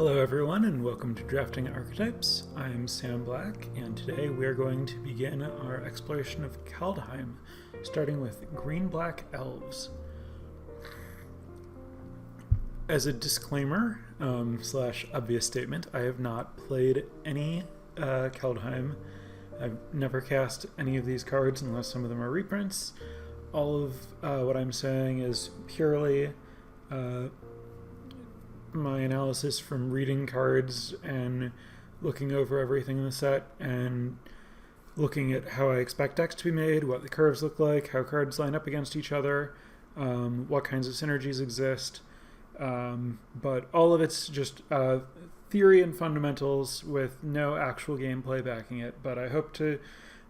Hello everyone and welcome to Drafting Archetypes. I'm Sam Black and today we are going to begin our exploration of Kaldheim, starting with Green Black Elves. As a disclaimer slash obvious statement, I have not played any Kaldheim. I've never cast any of these cards unless some of them are reprints. All of what I'm saying is purely my analysis from reading cards and looking over everything in the set and looking at how I expect decks to be made, what the curves look like, how cards line up against each other, what kinds of synergies exist. But all of it's just theory and fundamentals with no actual gameplay backing it. But I hope to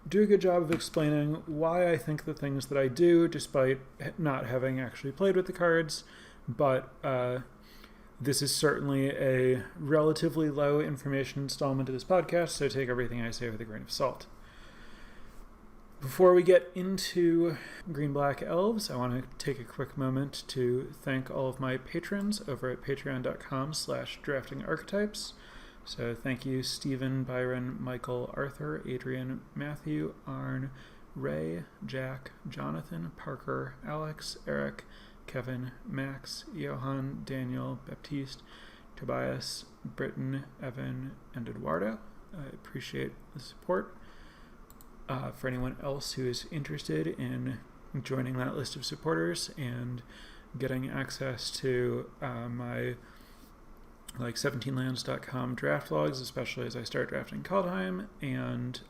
do a good job of explaining why I think the things that I do, despite not having actually played with the cards. But this is certainly a relatively low information installment of this podcast, so take everything I say with a grain of salt. Before we get into Green Black Elves, I want to take a quick moment to thank all of my patrons over at patreon.com/draftingarchetypes. So thank you Stephen, Byron, Michael, Arthur, Adrian, Matthew, Arn, Ray, Jack, Jonathan, Parker, Alex, Eric, Kevin, Max, Johan, Daniel, Baptiste, Tobias, Britton, Evan, and Eduardo. I appreciate the support. For anyone else who is interested in joining that list of supporters and getting access to my 17lands.com draft logs, especially as I start drafting Kaldheim, and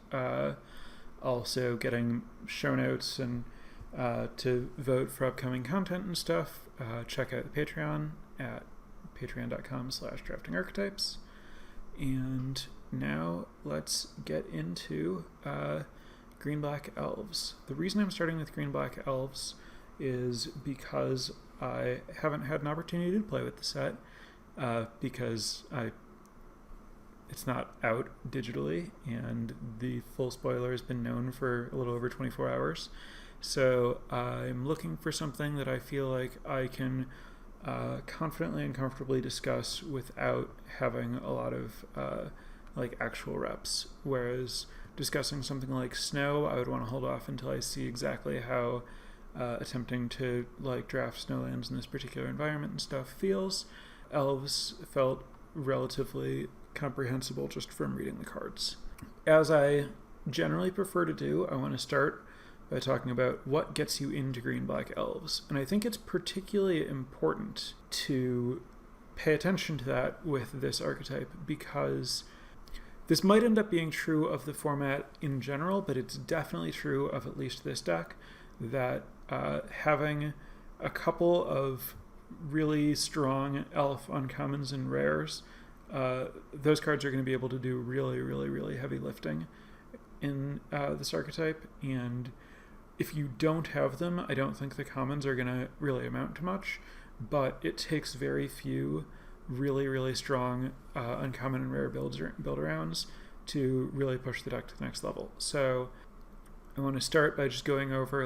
also getting show notes and to vote for upcoming content and stuff, check out the Patreon at patreon.com/draftingarchetypes. And now let's get into Green Black Elves. The reason I'm starting with Green Black Elves is because I haven't had an opportunity to play with the set because it's not out digitally, and the full spoiler has been known for a little over 24 hours. So I'm looking for something that I feel like I can confidently and comfortably discuss without having a lot of actual reps. Whereas discussing something like Snow, I would want to hold off until I see exactly how attempting to draft Snowlands in this particular environment and stuff feels. Elves felt relatively comprehensible just from reading the cards. As I generally prefer to do, I want to start by talking about what gets you into Green Black Elves. And I think it's particularly important to pay attention to that with this archetype, because this might end up being true of the format in general, but it's definitely true of at least this deck, that having a couple of really strong elf uncommons and rares, those cards are going to be able to do really, really, really heavy lifting in this archetype. And if you don't have them, I don't think the commons are going to really amount to much, but it takes very few really, really strong uncommon and rare build-arounds to really push the deck to the next level. So I want to start by just going over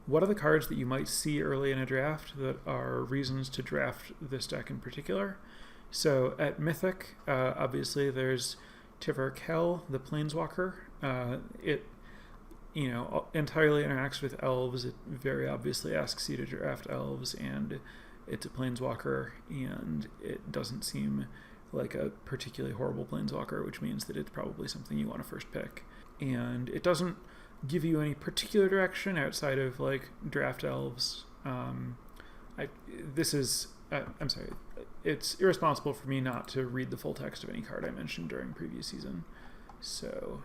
what are the cards that you might see early in a draft that are reasons to draft this deck in particular. So at Mythic, obviously there's Kel, the Planeswalker. It entirely interacts with elves. It very obviously asks you to draft elves, and it's a planeswalker, and it doesn't seem like a particularly horrible planeswalker, which means that it's probably something you want to first pick. And it doesn't give you any particular direction outside of draft elves. It's irresponsible for me not to read the full text of any card I mentioned during previous season, so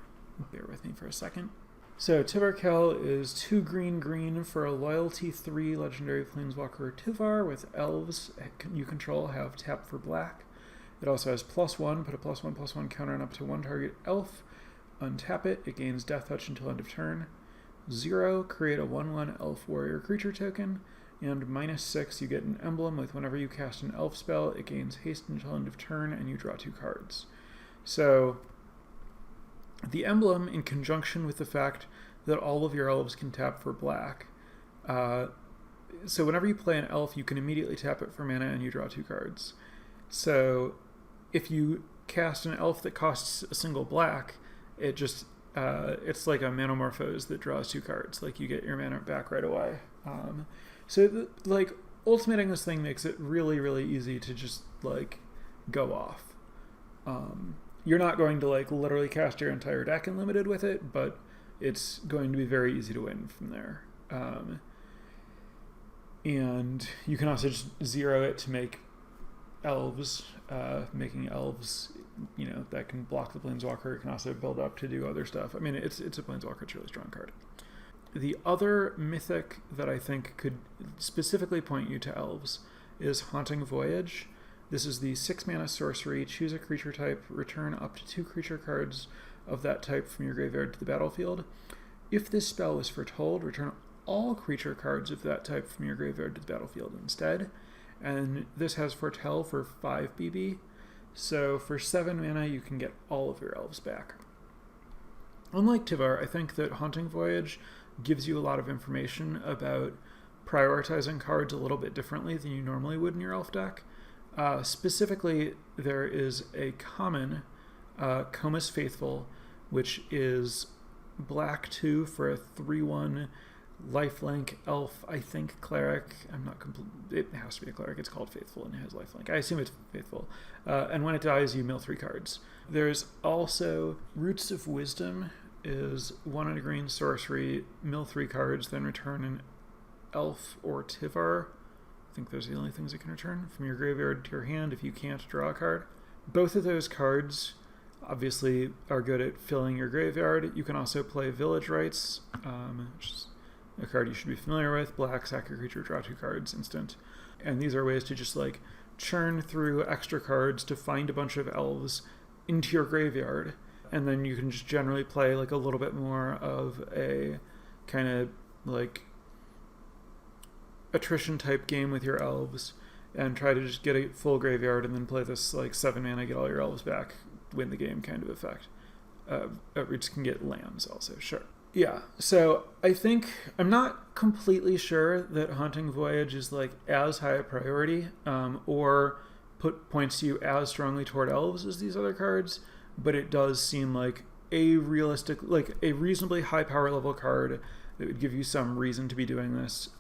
bear with me for a second. So Kel is 2 green for a loyalty 3 legendary planeswalker Tivar with elves you control have tap for black. It also has +1, put a +1/+1 counter on up to 1 target elf. Untap it, it gains death touch until end of turn. 0, create a 1/1 elf warrior creature token. And -6, you get an emblem with whenever you cast an elf spell, it gains haste until end of turn and you draw 2 cards. So the emblem, in conjunction with the fact that all of your elves can tap for black, so whenever you play an elf, you can immediately tap it for mana and you draw 2 cards. So if you cast an elf that costs a single black, it just it's like a Manamorphose that draws 2 cards. Like, you get your mana back right away. Like, ultimating this thing makes it really, really easy to just, like, go off. You're not going to, like, literally cast your entire deck in limited with it, but it's going to be very easy to win from there. And you can also just zero it to make elves, making elves, that can block the Planeswalker. It can also build up to do other stuff. I mean, it's a Planeswalker, it's a really strong card. The other mythic that I think could specifically point you to elves is Haunting Voyage. This is the 6-mana sorcery. Choose a creature type, return up to 2 creature cards of that type from your graveyard to the battlefield. If this spell is foretold, return all creature cards of that type from your graveyard to the battlefield instead. And this has Foretell for 5 BB. So for 7 mana, you can get all of your elves back. Unlike Tivar, I think that Haunting Voyage gives you a lot of information about prioritizing cards a little bit differently than you normally would in your elf deck. Specifically, there is a common, Comus Faithful, which is black 2 for a 3/1 lifelink elf, I think cleric. I'm not it has to be a cleric. It's called Faithful and it has lifelink. I assume it's Faithful. And when it dies, you mill 3 cards. There's also Roots of Wisdom, is 1 and a green sorcery, mill 3 cards, then return an elf or Tivar. I think those are the only things it can return from your graveyard to your hand if you can't draw a card. Both of those cards obviously are good at filling your graveyard. You can also play Village Rites, which is a card you should be familiar with. Black, sack your creature, draw 2 cards, instant. And these are ways to just like churn through extra cards to find a bunch of elves into your graveyard. And then you can just generally play like a little bit more of a kind of like attrition type game with your elves and try to just get a full graveyard and then play this like 7 mana, get all your elves back, win the game kind of effect. Roots can get lands also, sure. Yeah, so I think I'm not completely sure that Haunting Voyage is like as high a priority or points you as strongly toward elves as these other cards, but it does seem like a reasonably high power level card that would give you some reason to be doing this.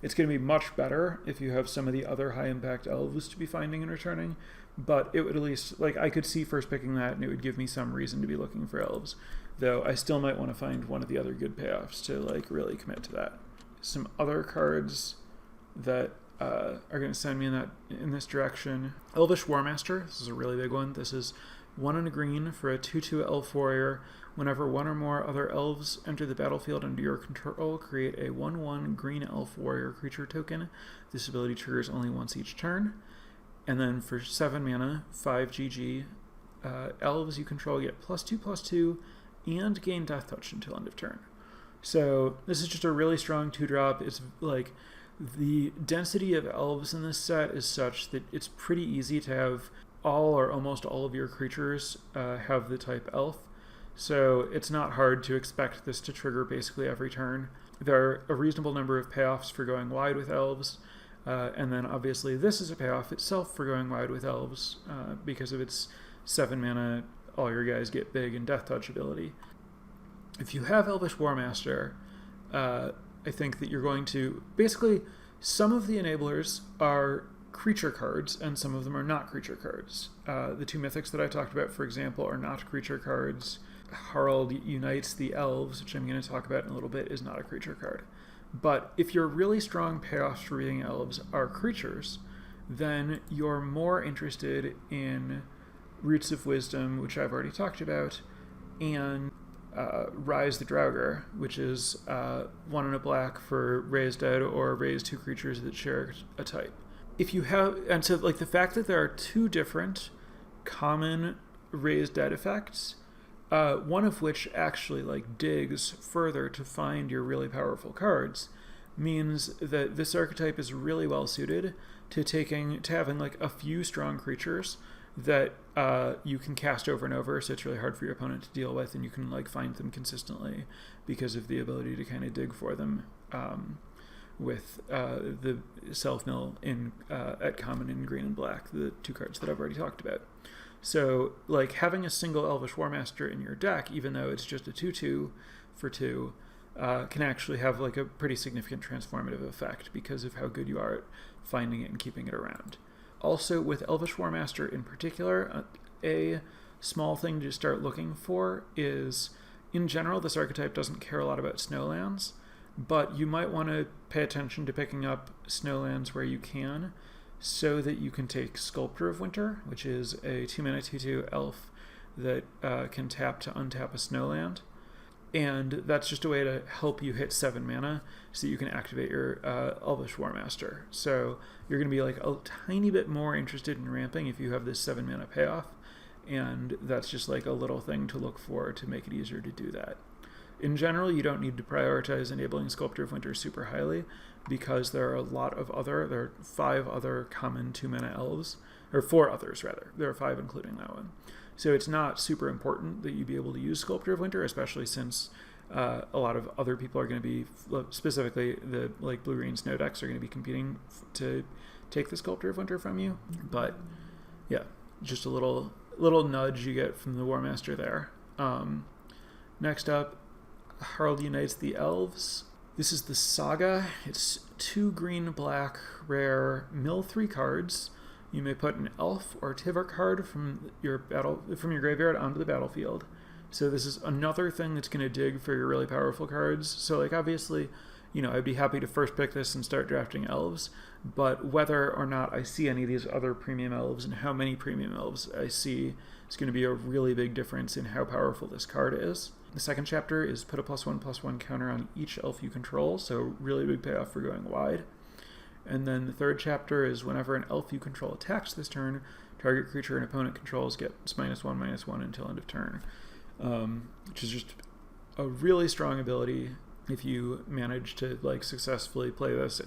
It's going to be much better if you have some of the other high impact elves to be finding and returning, but it would at least, like, I could see first picking that and it would give me some reason to be looking for elves, though I still might want to find one of the other good payoffs to like really commit to that. Some other cards that are going to send me in this direction. Elvish Warmaster, this is a really big one. This is 1 and a green for a 2/2 elf warrior. Whenever 1 or more other elves enter the battlefield under your control, create a 1/1 green elf warrior creature token. This ability triggers only once each turn. And then for 7 mana, 5 GG, elves you control get +2/+2 and gain Death Touch until end of turn. So this is just a really strong 2-drop. It's like the density of elves in this set is such that it's pretty easy to have all or almost all of your creatures have the type elf. So it's not hard to expect this to trigger basically every turn. There are a reasonable number of payoffs for going wide with elves. And then obviously this is a payoff itself for going wide with elves because of its 7 mana, all your guys get big and Death Touch ability. If you have Elvish Warmaster, I think that you're going to... Basically, some of the enablers are creature cards and some of them are not creature cards. The 2 mythics that I talked about, for example, are not creature cards. Harald Unites the Elves, which I'm going to talk about in a little bit, is not a creature card. But if your really strong payoffs for being elves are creatures, then you're more interested in Roots of Wisdom, which I've already talked about, and Rise the Draugr, which is 1 and a black for raise dead or raise 2 creatures that share a type. If you have, and so like the fact that there are 2 different common raise dead effects, one of which actually like digs further to find your really powerful cards, means that this archetype is really well suited to having like a few strong creatures that you can cast over and over, so it's really hard for your opponent to deal with, and you can like find them consistently because of the ability to kind of dig for them. with the self-mill in at common in green and black, the two cards that I've already talked about. So, like, having a single Elvish War Master in your deck, even though it's just a 2/2 for 2, can actually have, like, a pretty significant transformative effect because of how good you are at finding it and keeping it around. Also, with Elvish War Master in particular, a small thing to start looking for is, in general, this archetype doesn't care a lot about snowlands, but you might want to pay attention to picking up snowlands where you can, so that you can take Sculptor of Winter, which is a 2-mana 2/2 elf that can tap to untap a snowland. And that's just a way to help you hit 7 mana so that you can activate your Elvish War Master. So you're going to be like a tiny bit more interested in ramping if you have this 7 mana payoff. And that's just like a little thing to look for to make it easier to do that. In general, you don't need to prioritize enabling Sculptor of Winter super highly because there are 5 other common 2-mana elves, or 4 others rather. There are 5 including that one. So it's not super important that you be able to use Sculptor of Winter, especially since a lot of other people are going to be, specifically the like blue-green snow decks, are going to be competing to take the Sculptor of Winter from you. But yeah, just a little nudge you get from the War Master there. Next up, Herald Unites the Elves. This is the Saga. It's 2 green-black rare, mill 3 cards. You may put an elf or Tivur card from your graveyard onto the battlefield. So this is another thing that's going to dig for your really powerful cards. So, like, obviously, you know, I'd be happy to first pick this and start drafting elves, but whether or not I see any of these other premium elves and how many premium elves I see is going to be a really big difference in how powerful this card is. The second chapter is put a +1/+1 counter on each elf you control, so really big payoff for going wide. And then the third chapter is whenever an elf you control attacks this turn, target creature an opponent controls gets -1/-1 until end of turn, which is just a really strong ability if you manage to like successfully play this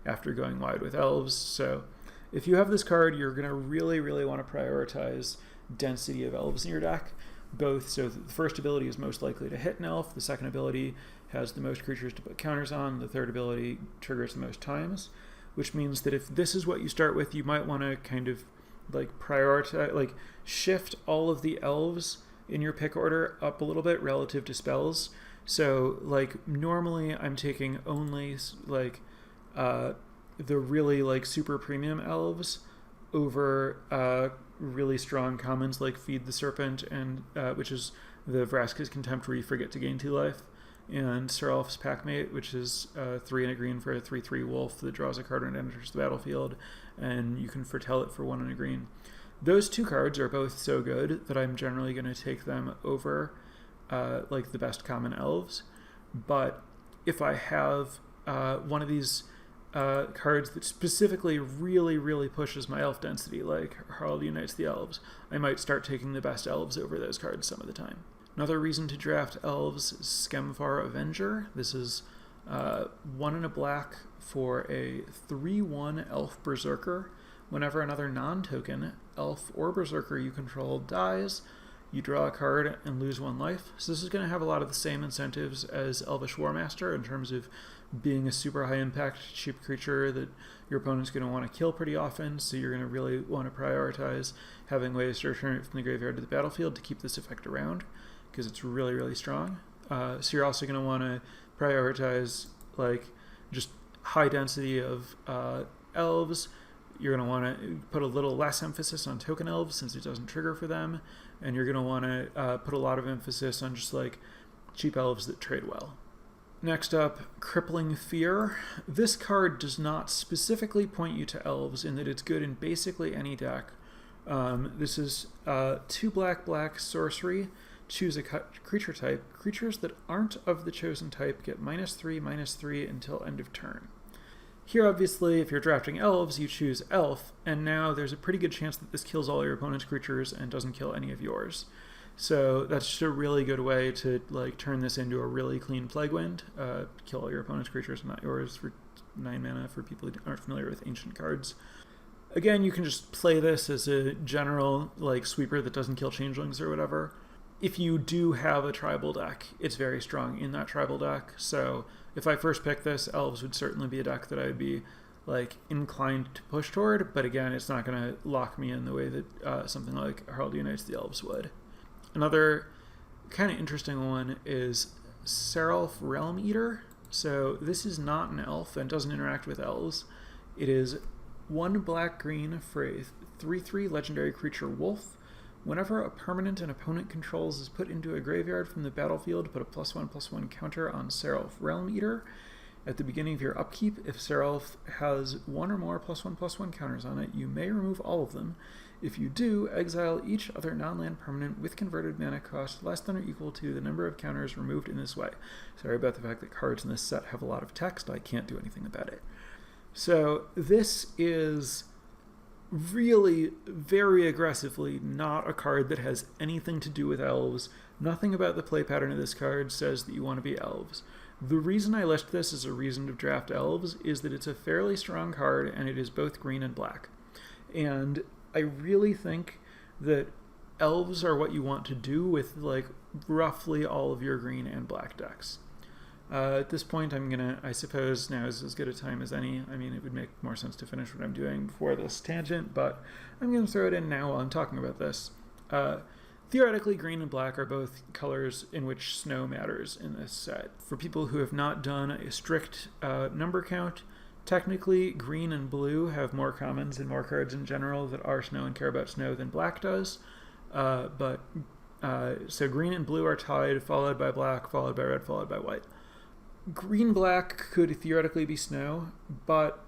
after going wide with elves. So if you have this card, you're going to really, really want to prioritize density of elves in your deck. Both, so the first ability is most likely to hit an elf, the second ability has the most creatures to put counters on, the third ability triggers the most times, which means that if this is what you start with, you might want to kind of like prioritize, like shift all of the elves in your pick order up a little bit relative to spells. So like normally I'm taking only like the really like super premium elves over really strong commons like Feed the Serpent, and which is the Vraska's Contempt where you forget to gain 2 life, and Serap's Packmate, which is 3 and a green for a 3/3 wolf that draws a card when it enters the battlefield, and you can foretell it for 1 and a green. Those 2 cards are both so good that I'm generally going to take them over like the best common elves. But if I have one of these cards that specifically really, really pushes my elf density, like Herald Unites the Elves, I might start taking the best elves over those cards some of the time. Another reason to draft elves is Skemvar Avenger. This is 1 and a black for a 3/1 elf berserker. Whenever another non-token elf or berserker you control dies, you draw a card and lose 1 life. So this is going to have a lot of the same incentives as Elvish War Master in terms of being a super high impact cheap creature that your opponent's going to want to kill pretty often, so you're going to really want to prioritize having ways to return it from the graveyard to the battlefield to keep this effect around, because it's really, really strong. So you're also going to want to prioritize like just high density of elves. You're going to want to put a little less emphasis on token elves since it doesn't trigger for them, and you're going to want to put a lot of emphasis on just like cheap elves that trade well. Next up, Crippling Fear. This card does not specifically point you to elves in that it's good in basically any deck. This is 2 black sorcery. Choose a creature type. Creatures that aren't of the chosen type get -3/-3 until end of turn. Here, obviously, if you're drafting elves, you choose elf, and now there's a pretty good chance that this kills all your opponent's creatures and doesn't kill any of yours. So that's just a really good way to like turn this into a really clean Plague Wind. Kill all your opponent's creatures, not yours, for 9 mana for people who aren't familiar with ancient cards. Again, you can just play this as a general like sweeper that doesn't kill changelings or whatever. if you do have a tribal deck, it's very strong in that tribal deck. So if I first pick this, Elves would certainly be a deck that I'd be like inclined to push toward, but again, it's not going to lock me in the way that something like Herald Unites the Elves would. Another kind of interesting one is Seraph Realm Eater. So this is not an elf and doesn't interact with elves. It is 1 black-green for a 3/3 legendary creature wolf. Whenever a permanent an opponent controls is put into a graveyard from the battlefield, put a +1/+1 counter on Seraph Realm Eater. At the beginning of your upkeep, if Seraph has 1 or more +1/+1 counters on it, you may remove all of them. If you do, exile each other non-land permanent with converted mana cost less than or equal to the number of counters removed in this way. Sorry about the fact that cards in this set have a lot of text. I can't do anything about it. So this is really very aggressively not a card that has anything to do with elves. Nothing about the play pattern of this card says that you want to be elves. The reason I list this as a reason to draft elves is that it's a fairly strong card and it is both green and black. And I really think that elves are what you want to do with like roughly all of your green and black decks. At this point, I suppose now is as good a time as any. I mean, it would make more sense to finish what I'm doing before this tangent, but I'm going to throw it in now while I'm talking about this. Theoretically, green and black are both colors in which snow matters in this set. For people who have not done a strict number count, technically green and blue have more commons and more cards in general that are snow and care about snow than black does. So green and blue are tied, followed by black, followed by red, followed by white. Green-black could theoretically be snow, but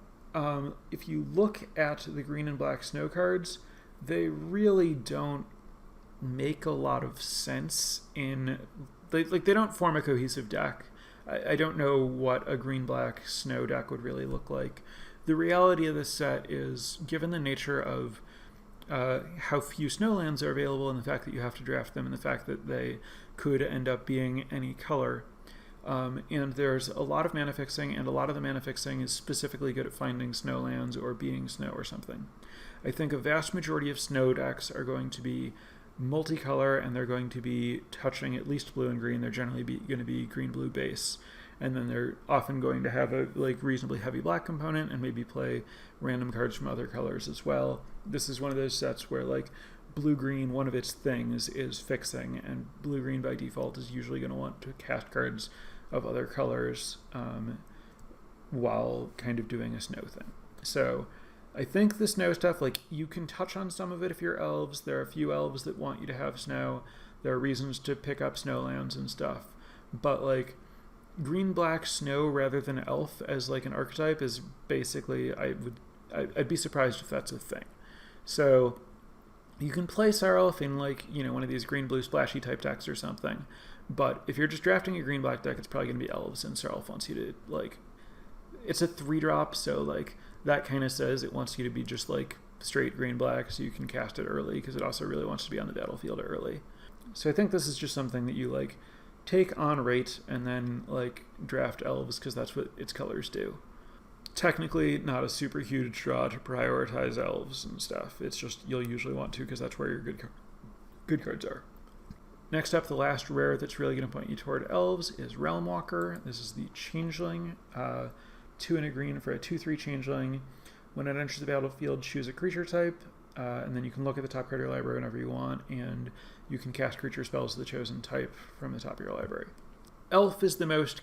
if you look at the green and black snow cards, they really don't make a lot of sense they don't form a cohesive deck. I don't know what a green-black snow deck would really look like. The reality of this set is, given the nature of how few snowlands are available and the fact that you have to draft them and the fact that they could end up being any color, and there's a lot of mana fixing, and a lot of the mana fixing is specifically good at finding snowlands or being snow or something. I think a vast majority of snow decks are going to be multicolor, and they're going to be touching at least blue and green. They're generally going to be green-blue base, and then they're often going to have a reasonably heavy black component and maybe play random cards from other colors as well. This is one of those sets where blue-green, one of its things is fixing, and blue-green by default is usually going to want to cast cards of other colors while kind of doing a snow thing. So I think the snow stuff, you can touch on some of it if you're elves. There are a few elves that want you to have snow. There are reasons to pick up snowlands and stuff. But green-black snow rather than elf as an archetype is basically, I'd be surprised if that's a thing. So you can play Seraph in one of these green-blue splashy type decks or something. But if you're just drafting a green-black deck, it's probably going to be elves, and Seraph wants you to it's a 3-drop, so that kind of says it wants you to be just straight green-black, so you can cast it early, because it also really wants to be on the battlefield early. So I think this is just something that you take on rate and then draft elves, because that's what its colors do. Technically not a super huge draw to prioritize elves and stuff. It's just you'll usually want to, because that's where your good cards are. Next up, the last rare that's really going to point you toward elves is Realm Walker. This is the Changeling, 2 and a green for a 2/3 Changeling. When it enters the battlefield, choose a creature type, and then you can look at the top card of your library whenever you want, and you can cast creature spells of the chosen type from the top of your library. Elf is the most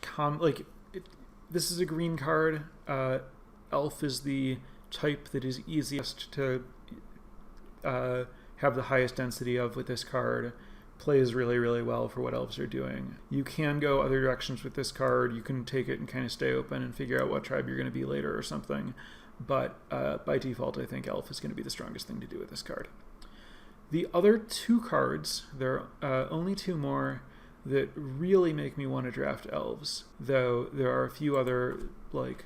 this is a green card. Elf is the type that is easiest to have the highest density of with this card. Plays really, really well for what elves are doing. You can go other directions with this card. You can take it and kind of stay open and figure out what tribe you're going to be later or something. But by default, I think elf is going to be the strongest thing to do with this card. The other 2 cards, there are only 2 more that really make me want to draft elves, though there are a few other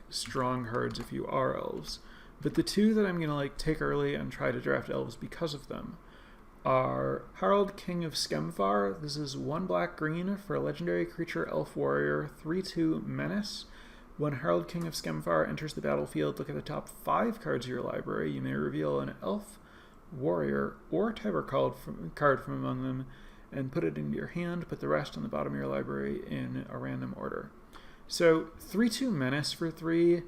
strong cards if you are elves. But the 2 that I'm going to take early and try to draft elves because of them are Herald King of Skemfar. This is 1 black-green for a legendary creature elf warrior, 3/2 menace. When Herald King of Skemfar enters the battlefield, look at the top 5 cards of your library. You may reveal an elf, warrior, or Tiber card from among them, and put it into your hand, put the rest on the bottom of your library in a random order. So 3/2 Menace for 3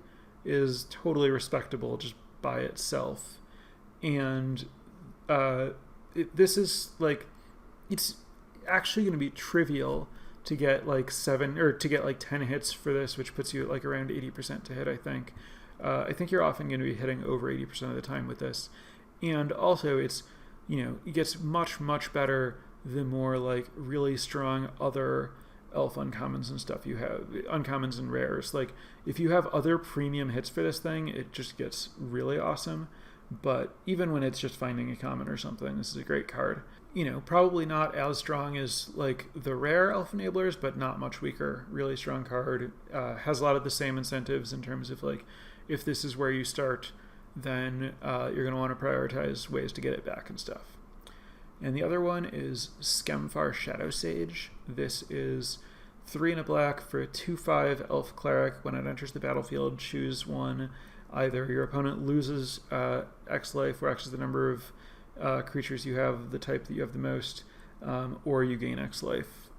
is totally respectable just by itself. And this is like, it's actually going to be trivial to get like 7 or to get like 10 hits for this, which puts you at like around 80% to hit, I think. I think you're often going to be hitting over 80% of the time with this. And also it's, it gets much, much better the more like really strong other elf uncommons and stuff you have, uncommons and rares. Like if you have other premium hits for this thing, it just gets really awesome. But even when it's just finding a common or something, this is a great card. Probably not as strong as like the rare elf enablers, but not much weaker. Really strong card. Has a lot of the same incentives in terms of like, if this is where you start, then you're going to want to prioritize ways to get it back and stuff. And the other one is Skemfar Shadow Sage. This is 3 and a black for a 2/5 elf cleric. When it enters the battlefield, choose one. Either your opponent loses X life, where X is the number of creatures you have, the type that you have the most, or you gain X life,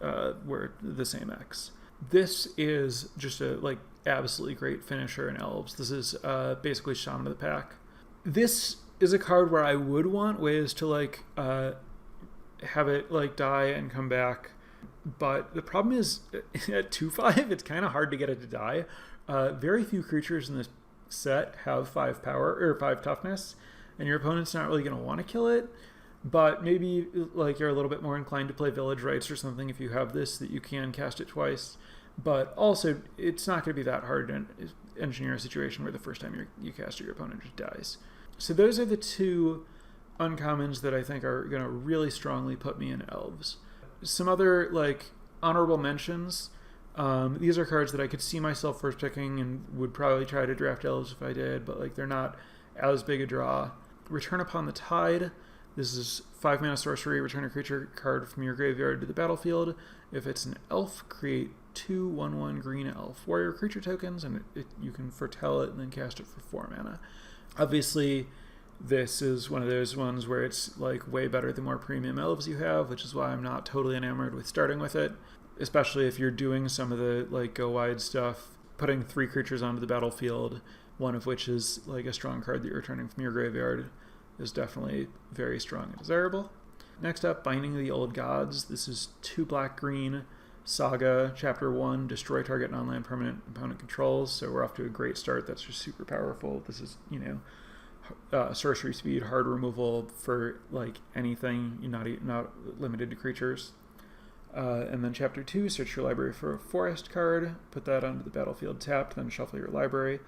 where the same X. This is just a like absolutely great finisher in elves. This is basically Shaman of the Pack. This is a card where I would want ways to like have it like die and come back, but the problem is at 2/5 it's kind of hard to get it to die. Very few creatures in this set have 5 power or 5 toughness, and your opponent's not really going to want to kill it. But maybe like you're a little bit more inclined to play Village Rites or something if you have this, that you can cast it twice. But also, it's not going to be that hard to engineer a situation where the first time you cast it, your opponent just dies. So those are the two uncommons that I think are going to really strongly put me in elves. Some other like honorable mentions. These are cards that I could see myself first picking and would probably try to draft elves if I did, but like they're not as big a draw. Return Upon the Tide. This is 5 mana sorcery. Return a creature card from your graveyard to the battlefield. If it's an elf, create 2 1/1 green elf warrior creature tokens, and you can foretell it and then cast it for 4 mana. Obviously, this is one of those ones where it's like way better the more premium elves you have, which is why I'm not totally enamored with starting with it, especially if you're doing some of the like go wide stuff. Putting 3 creatures onto the battlefield, one of which is like a strong card that you're returning from your graveyard, is definitely very strong and desirable. Next up, Binding of the Old Gods. This is 2 black-green, Saga, Chapter 1, destroy target non-land permanent opponent controls. So we're off to a great start. That's just super powerful. This is, sorcery speed, hard removal for like anything, not limited to creatures. And then Chapter 2, search your library for a forest card, put that onto the battlefield tapped, then shuffle your library.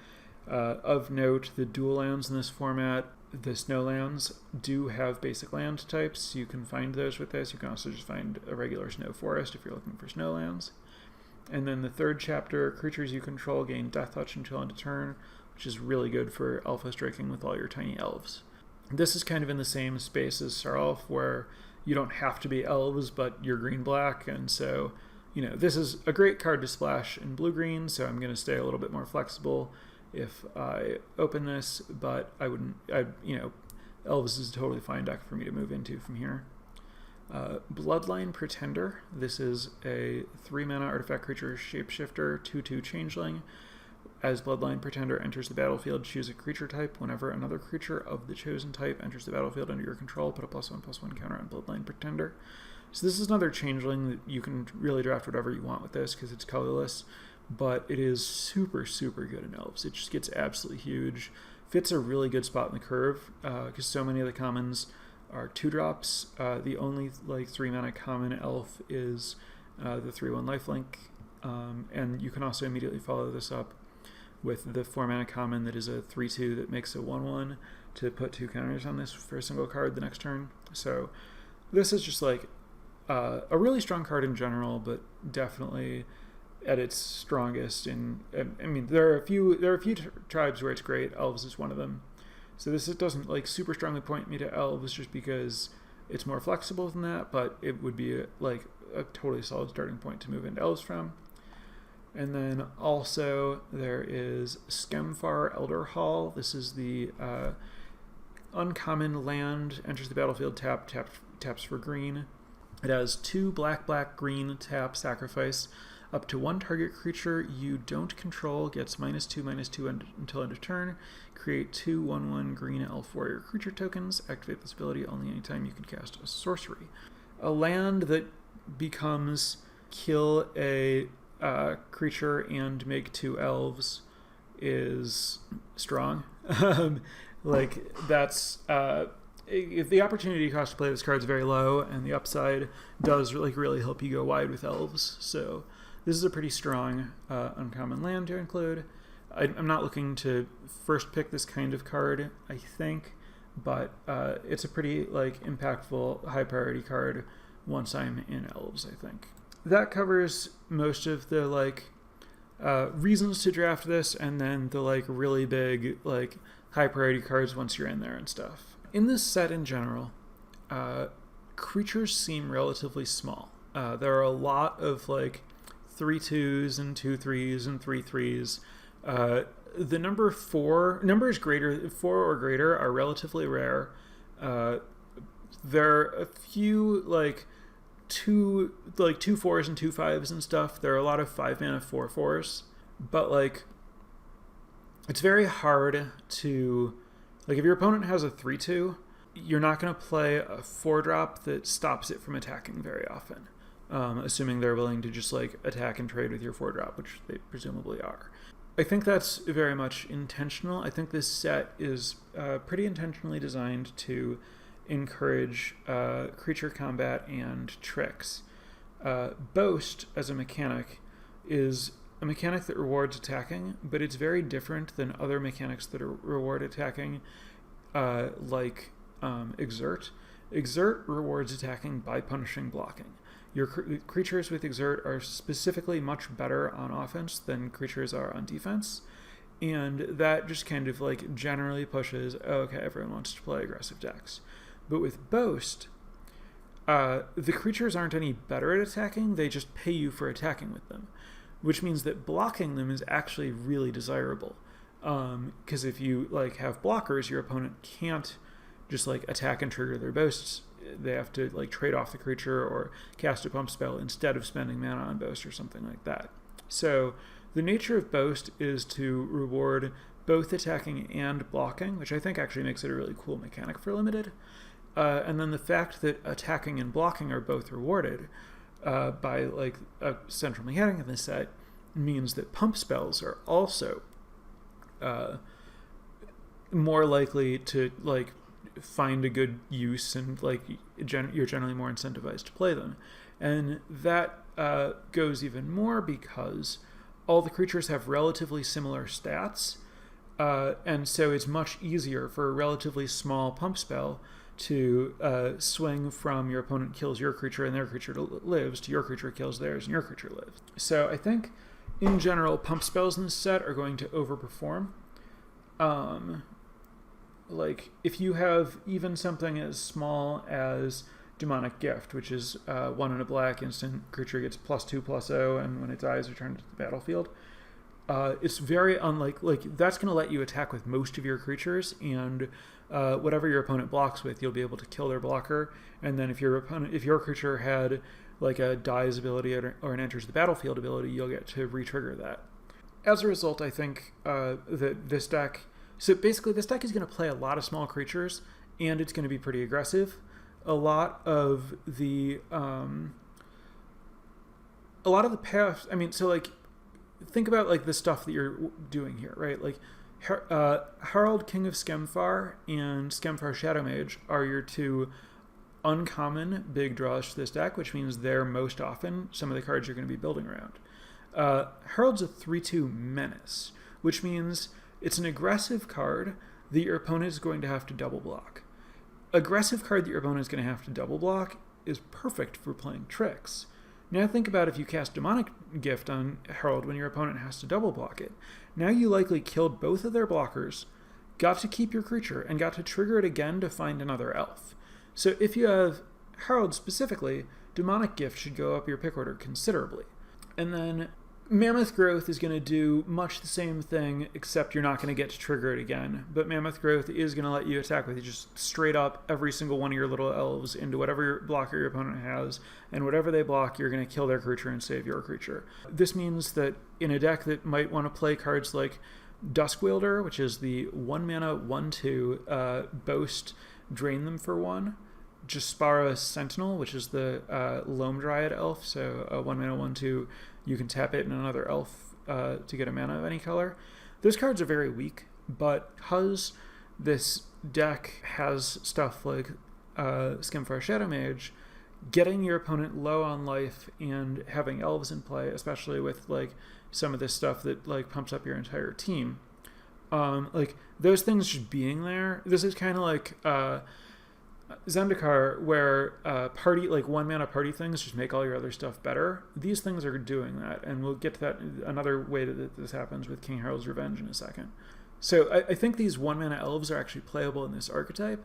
Of note, the dual lands in this format, the snow lands, do have basic land types. You can find those with this. You can also just find a regular snow forest if you're looking for snow lands. And then the third chapter, creatures you control gain Death Touch until end of turn, which is really good for alpha striking with all your tiny elves. This is kind of in the same space as Saralf, where you don't have to be elves, but you're green-black, and so, this is a great card to splash in blue-green, so I'm going to stay a little bit more flexible if I open this, but elves is a totally fine deck for me to move into from here. Bloodline Pretender. This is a 3 mana artifact creature shapeshifter, 2/2 changeling. As Bloodline Pretender enters the battlefield, choose a creature type. Whenever another creature of the chosen type enters the battlefield under your control, put a +1/+1 counter on Bloodline Pretender. So this is another changeling that you can really draft whatever you want with this because it's colorless, but it is super, super good in elves. It just gets absolutely huge. Fits a really good spot in the curve because so many of the commons are 2-drops. The only 3 mana common elf is the 3/1 lifelink, and you can also immediately follow this up with the 4 mana common that is a 3/2 that makes a 1/1 to put 2 counters on this for a single card the next turn. So this is just like a really strong card in general, but definitely at its strongest. There are a few tribes where it's great. Elves is one of them. So this doesn't super strongly point me to elves just because it's more flexible than that, but it would be a totally solid starting point to move into elves from. And then also there is Skemfar Elder Hall. This is the uncommon land, enters the battlefield taps for green. It has 2 black, black, green, tap, sacrifice. Up to 1 target creature you don't control gets -2/-2 until end of turn. Create 2 1/1 green elf warrior creature tokens. Activate this ability only anytime you can cast a sorcery. A land that becomes kill a creature and make 2 elves is strong. Like, that's... if the opportunity cost to play this card is very low, and the upside does really help you go wide with elves, so this is a pretty strong uncommon land to include. I'm not looking to first pick this kind of card, I think, but it's a pretty impactful, high priority card once I'm in elves, I think. That covers most of the reasons to draft this, and then the really big high priority cards once you're in there and stuff. In this set in general, creatures seem relatively small. There are a lot of 3/2s and 2/3s and 3/3s. The number 4 numbers greater 4 or greater are relatively rare. There are a few 2 4s and 2 5s and stuff. There are a lot of 5-mana 4/4s, but it's very hard to if your opponent has a 3/2, you're not going to play a 4-drop that stops it from attacking very often, assuming they're willing to just attack and trade with your 4-drop, which they presumably are. I think that's very much intentional. I think this set is pretty intentionally designed to encourage creature combat and tricks. Boast, as a mechanic, is a mechanic that rewards attacking, but it's very different than other mechanics that reward attacking, Exert. Exert rewards attacking by punishing blocking. Your creatures with Exert are specifically much better on offense than creatures are on defense, and that just kind of generally pushes, okay, everyone wants to play aggressive decks. But with Boast, the creatures aren't any better at attacking, they just pay you for attacking with them, which means that blocking them is actually really desirable. Because if you have blockers, your opponent can't just attack and trigger their boasts. They have to trade off the creature or cast a pump spell instead of spending mana on boast or something like that. So the nature of boast is to reward both attacking and blocking, which I think actually makes it a really cool mechanic for limited. And then the fact that attacking and blocking are both rewarded by a central mechanic in this set means that pump spells are also more likely to find a good use, and you're generally more incentivized to play them. And that goes even more because all the creatures have relatively similar stats, and so it's much easier for a relatively small pump spell to swing from your opponent kills your creature and their creature lives to your creature kills theirs and your creature lives. So I think in general pump spells in this set are going to overperform. If you have even something as small as Demonic Gift, which is 1 in a black instant, creature gets +2/+0, and when it dies returned to the battlefield, it's very unlikely, that's going to let you attack with most of your creatures, and whatever your opponent blocks with, you'll be able to kill their blocker. And then if your creature had a dies ability or an enters the battlefield ability, you'll get to re-trigger that. As a result, I think that this deck... So basically, this deck is going to play a lot of small creatures, and it's going to be pretty aggressive. A lot of the payoffs... I mean, so think about the stuff that you're doing here, right? Harald, King of Skemfar, and Skemfar Shadowmage are your 2 uncommon big draws to this deck, which means they're most often some of the cards you're going to be building around. Harald's a 3/2 menace, which means it's an aggressive card that your opponent is going to have to double block. Aggressive card that your opponent is going to have to double block is perfect for playing tricks. Now think about if you cast Demonic Gift on Herald when your opponent has to double block it. Now you likely killed both of their blockers, got to keep your creature, and got to trigger it again to find another elf. So if you have Herald specifically, Demonic Gift should go up your pick order considerably. And then Mammoth Growth is going to do much the same thing, except you're not going to get to trigger it again. But Mammoth Growth is going to let you attack with just straight up every single one of your little elves into whatever blocker your opponent has, and whatever they block, you're going to kill their creature and save your creature. This means that in a deck that might want to play cards like Duskwielder, which is the 1-mana 1/2 Boast, drain them for 1. Jaspara Sentinel, which is the Loam Dryad elf, so a 1-mana 1/2, you can tap it and another elf to get a mana of any color. Those cards are very weak, but because this deck has stuff like Skimfire Shadow Mage, getting your opponent low on life and having elves in play, especially with like some of this stuff that like pumps up your entire team, like those things just being there. This is kind of like Zendikar, where party, like 1-mana party things just make all your other stuff better. These things are doing that, and we'll get to that another way that this happens with King Harold's Revenge in a second. So I think these 1-mana elves are actually playable in this archetype,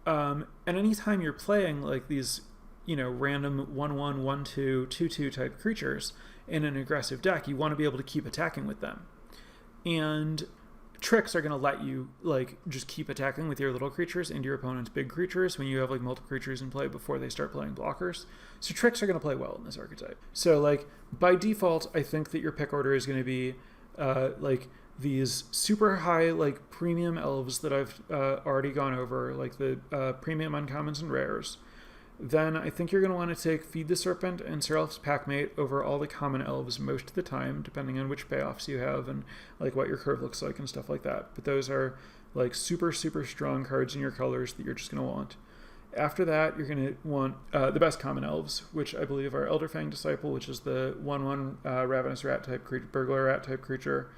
and anytime you're playing like these, random 1/1, 1/2, 2/2 type creatures in an aggressive deck, you want to be able to keep attacking with them, and tricks are going to let you like just keep attacking with your little creatures into your opponent's big creatures when you have like multiple creatures in play before they start playing blockers. So tricks are going to play well in this archetype. So like by default, I think that your pick order is going to be like these super high like premium elves that I've already gone over, like the premium uncommons and rares. Then I think you're going to want to take Feed the Serpent and Serelf's Packmate over all the common elves most of the time, depending on which payoffs you have and like what your curve looks like and stuff like that. But those are like super, super strong cards in your colors that you're just going to want. After that, you're going to want the best common elves, which I believe are Elderfang Disciple, which is the 1/1 Ravenous Rat type creature, Burglar Rat type creature.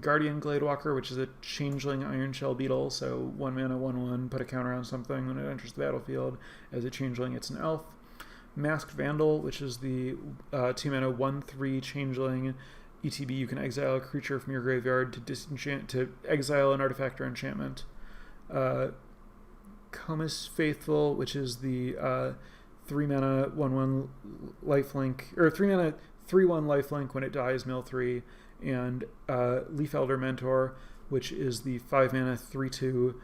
Guardian Gladewalker, which is a changeling Iron Shell Beetle, so 1-mana 1/1, put a counter on something when it enters the battlefield. As a changeling, it's an elf. Masked Vandal, which is the 2-mana 1/3 changeling ETB. You can exile a creature from your graveyard to exile an artifact or enchantment. Comus Faithful, which is the 3-mana 1/1 lifelink, or 3-mana 3/1 lifelink. When it dies, mill 3. And Leaf Elder Mentor, which is the 5-mana 3/2.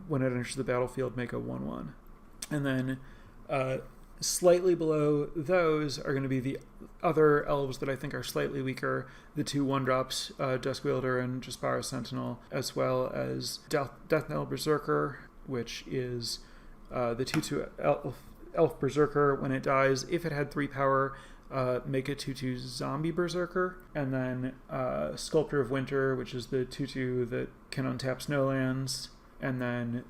When it enters the battlefield, make a 1/1. And then slightly below those are going to be the other elves that I think are slightly weaker, the 2 1-drops, Duskwielder and Jaspara Sentinel, as well as Deathnell Berserker, which is the 2/2 elf Berserker. When it dies, if it had 3 power, make a 2/2 zombie berserker. And then Sculptor of Winter, which is the 2/2 that can untap snowlands. And then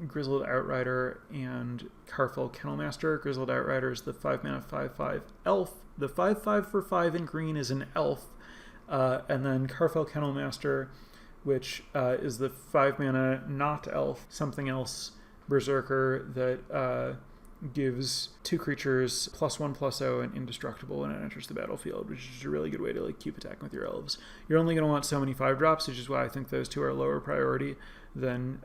Grizzled Outrider and Carfell Kennelmaster. Grizzled Outrider is the 5-mana 5/5 elf. The 5/5 for 5 in green is an elf. And then Carfell Kennelmaster, which is the 5-mana not elf, something else berserker that gives 2 creatures +1/+0 and indestructible when it enters the battlefield, which is a really good way to like keep attacking with your elves. You're only going to want so many 5-drops, which is why I think those 2 are lower priority than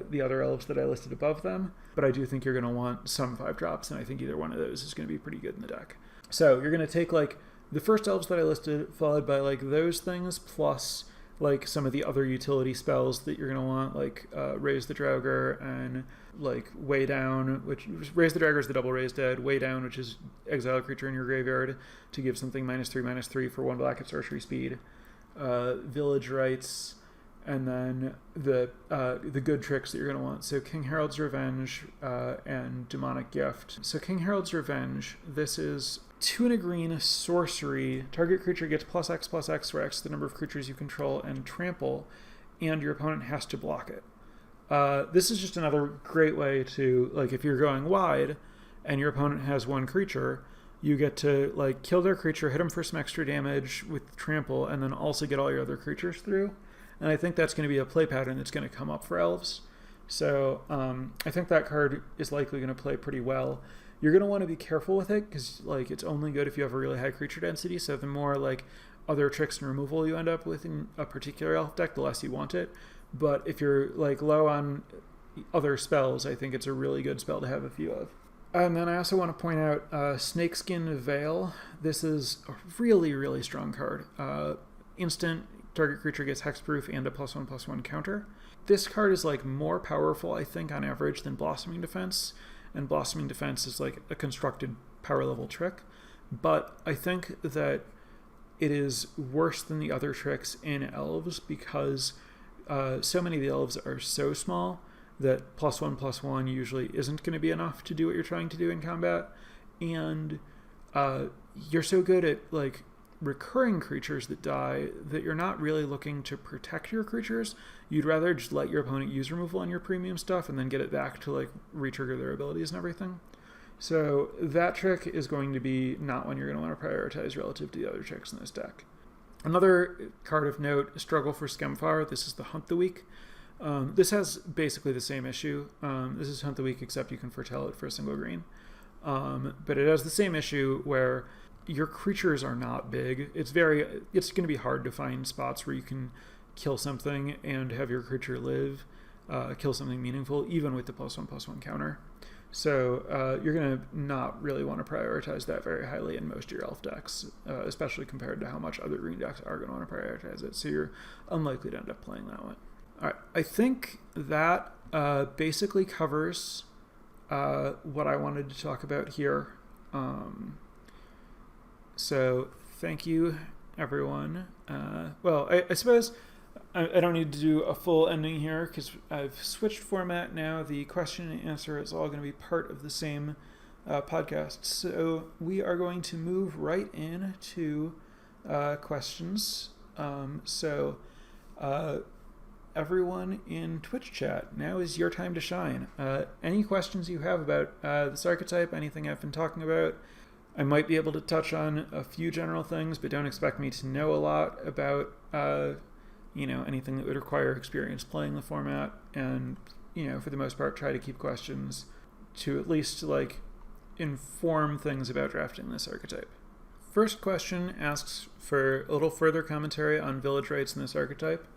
the other elves that I listed above them. But I do think you're going to want some 5-drops, and I think either one of those is going to be pretty good in the deck. So you're going to take like the first elves that I listed, followed by like those things, plus like some of the other utility spells that you're going to want, like Raise the Draugr and like Way Down, which Raise the Draugr is the double raise dead. Way Down, which is exile a creature in your graveyard to give something -3/-3 for 1 black at sorcery speed. Village Rites, and then the good tricks that you're going to want. So King Harold's Revenge and Demonic Gift. So King Harold's Revenge, this is 2 and a green sorcery. Target creature gets +X/+X for X the number of creatures you control and trample, and your opponent has to block it. This is just another great way to, like, if you're going wide and your opponent has 1 creature, you get to like kill their creature, hit them for some extra damage with trample, and then also get all your other creatures through. And I think that's going to be a play pattern that's going to come up for elves. So I think that card is likely going to play pretty well. You're going to want to be careful with it because like it's only good if you have a really high creature density. So the more like other tricks and removal you end up with in a particular elf deck, the less you want it. But if you're like low on other spells, I think it's a really good spell to have a few of. And then I also want to point out Snakeskin Veil. This is a really, really strong card. Instant, target creature gets hexproof and a +1/+1 counter. This card is like more powerful, I think, on average than Blossoming Defense. And Blossoming Defense is like a constructed power level trick. But I think that it is worse than the other tricks in Elves because so many of the Elves are so small that +1/+1 usually isn't going to be enough to do what you're trying to do in combat. And you're so good at like recurring creatures that die that you're not really looking to protect your creatures. You'd rather just let your opponent use removal on your premium stuff and then get it back to like retrigger their abilities and everything. So that trick is going to be not one you're going to want to prioritize relative to the other tricks in this deck. Another card of note, Struggle for Skemfar. This is the Hunt the Weak. This has basically the same issue. This is Hunt the Weak, except you can foretell it for a single green. But it has the same issue where your creatures are not big. It's going to be hard to find spots where you can kill something and have your creature live, kill something meaningful, even with the +1/+1 counter. So you're going to not really want to prioritize that very highly in most of your elf decks, especially compared to how much other green decks are going to want to prioritize it. So you're unlikely to end up playing that one. All right, I think that basically covers what I wanted to talk about here. So thank you, everyone. Well, I suppose I don't need to do a full ending here because I've switched format now. The question and answer is all going to be part of the same podcast. So we are going to move right into questions. So everyone in Twitch chat, now is your time to shine. Any questions you have about this archetype, anything I've been talking about, I might be able to touch on a few general things, but don't expect me to know a lot about anything that would require experience playing the format. And for the most part, try to keep questions to at least like inform things about drafting this archetype. First question asks for a little further commentary on village rights in this archetype.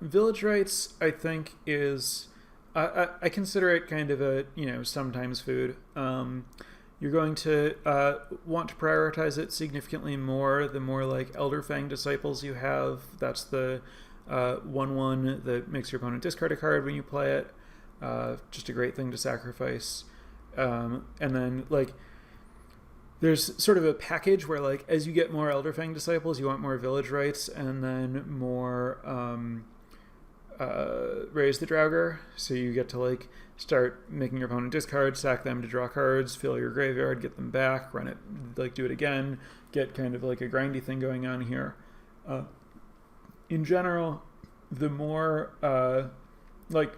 Village rights, I think, is I consider it kind of a sometimes food. You're going to want to prioritize it significantly more the more like Elderfang Disciples you have. That's the 1/1 that makes your opponent discard a card when you play it. Just a great thing to sacrifice. And then like there's sort of a package where like as you get more Elderfang Disciples, you want more village rights and then more Raise the Draugr. So you get to like start making your opponent discard, sack them to draw cards, fill your graveyard, get them back, run it, like do it again, get kind of like a grindy thing going on here. In general, the more like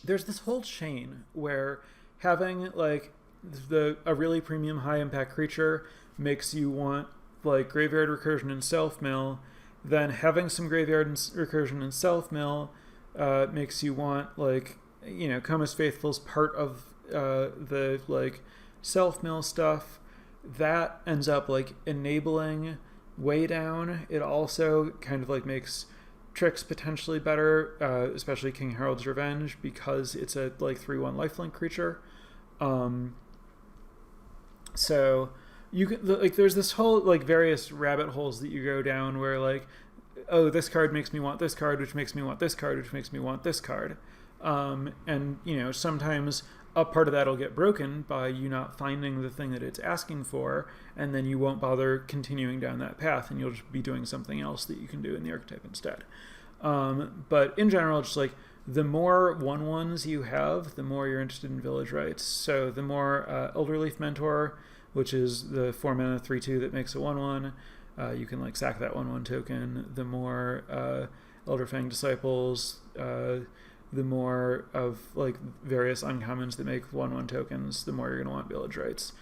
there's this whole chain where having like a really premium high impact creature makes you want like graveyard recursion and self mill. Then having some graveyard and recursion and self mill makes you want like Comus Faithful's part of the like self mill stuff. That ends up like enabling way down. It also kind of like makes tricks potentially better, especially King Harold's Revenge, because it's a like 3/1 lifelink creature. So you can like there's this whole like various rabbit holes that you go down where like, oh, this card makes me want this card, which makes me want this card, which makes me want this card. And sometimes a part of that will get broken by you not finding the thing that it's asking for, and then you won't bother continuing down that path, and you'll just be doing something else that you can do in the archetype instead. But in general, just like the more 1/1s you have, the more you're interested in village rights. So the more Elderleaf Mentor, which is the 4-mana 3/2 that makes a 1/1, you can like sack that 1/1 token. The more Elderfang Disciples, the more of like various uncommons that make 1/1 tokens, the more you're going to want village rights.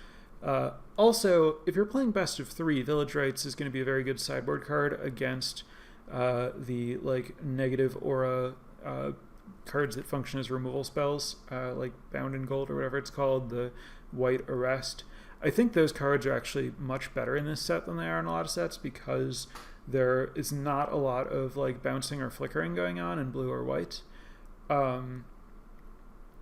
Also, if you're playing best of 3, village rights is going to be a very good sideboard card against the like negative aura cards that function as removal spells, like Bound in Gold or whatever it's called, the White Arrest. I think those cards are actually much better in this set than they are in a lot of sets because there is not a lot of like bouncing or flickering going on in blue or white.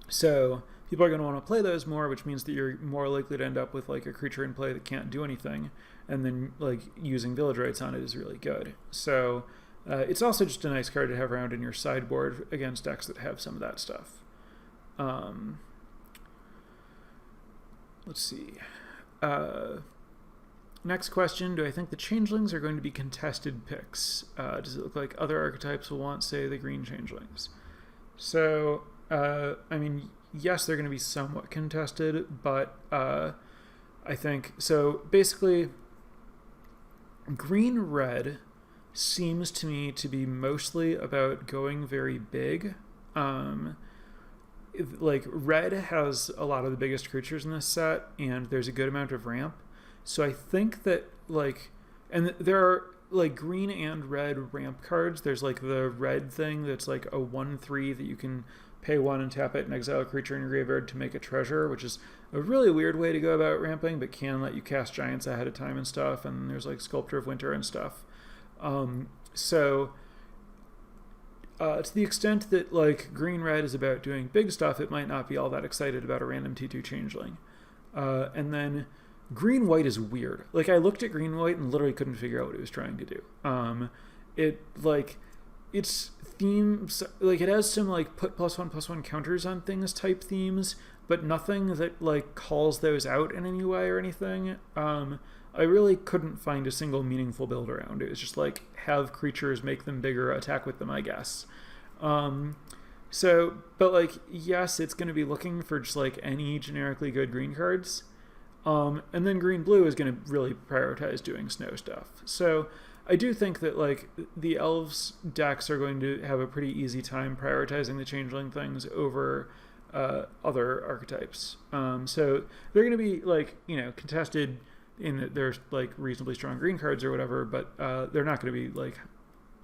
So people are going to want to play those more, which means that you're more likely to end up with like a creature in play that can't do anything, and then like using village rights on it is really good. So it's also just a nice card to have around in your sideboard against decks that have some of that stuff. Let's see. Next question, do I think the changelings are going to be contested picks? Does it look like other archetypes will want, say, the green changelings? So, I mean, yes, they're going to be somewhat contested, but I think, so basically, green-red seems to me to be mostly about going very big. Like, red has a lot of the biggest creatures in this set, and there's a good amount of ramp. So I think that, like, and there are, like, green and red ramp cards. There's, like, the red thing that's, like, a 1/3 that you can pay 1 and tap it and exile a creature in your graveyard to make a treasure, which is a really weird way to go about ramping, but can let you cast giants ahead of time and stuff, and there's, like, Sculptor of Winter and stuff. To the extent that, like, green-red is about doing big stuff, it might not be all that excited about a random T2 changeling. And then green-white is weird. Like, I looked at green-white and literally couldn't figure out what it was trying to do. Its themes, like, it has some, like, put +1/+1 counters on things type themes, but nothing that, like, calls those out in any way or anything. I really couldn't find a single meaningful build around it. It was just, like, have creatures, make them bigger, attack with them, I guess. But, like, yes, it's going to be looking for just, like, any generically good green cards. And then green-blue is going to really prioritize doing snow stuff. So I do think that, like, the elves decks are going to have a pretty easy time prioritizing the changeling things over other archetypes. So they're going to be, like, you know, contested in that there's, like, reasonably strong green cards or whatever, but they're not going to be, like,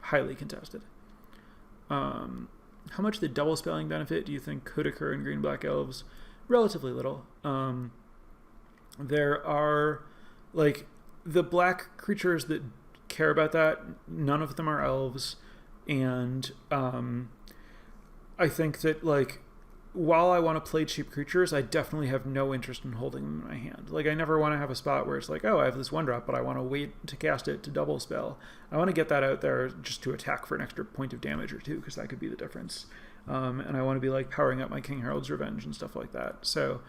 highly contested. How much the double spelling benefit do you think could occur in Green Black Elves? Relatively little. There are, like, the black creatures that care about that, none of them are elves, and I think that, like, while I want to play cheap creatures, I definitely have no interest in holding them in my hand. Like, I never want to have a spot where it's like, oh, I have this 1-drop, but I want to wait to cast it to double spell. I want to get that out there just to attack for an extra point of damage or two, because that could be the difference. And I want to be, like, powering up my King Harold's Revenge and stuff like that. So,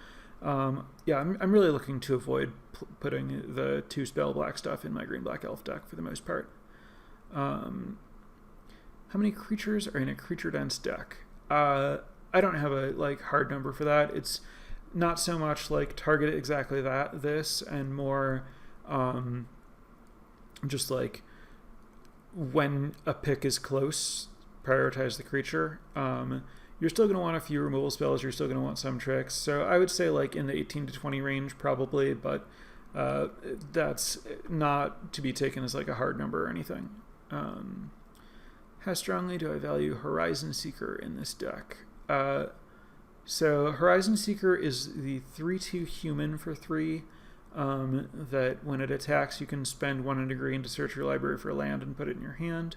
yeah, I'm really looking to avoid putting the 2-spell black stuff in my Green Black Elf deck for the most part. How many creatures are in a creature-dense deck? I don't have a, like, hard number for that. It's not so much, like, target exactly this, and more just, like, when a pick is close, prioritize the creature. You're still going to want a few removal spells. You're still going to want some tricks. So I would say, like, in the 18 to 20 range probably, but that's not to be taken as, like, a hard number or anything. How strongly do I value Horizon Seeker in this deck? So Horizon Seeker is the 3/2 human for 3, that when it attacks you can spend 1 and a green to search your library for land and put it in your hand.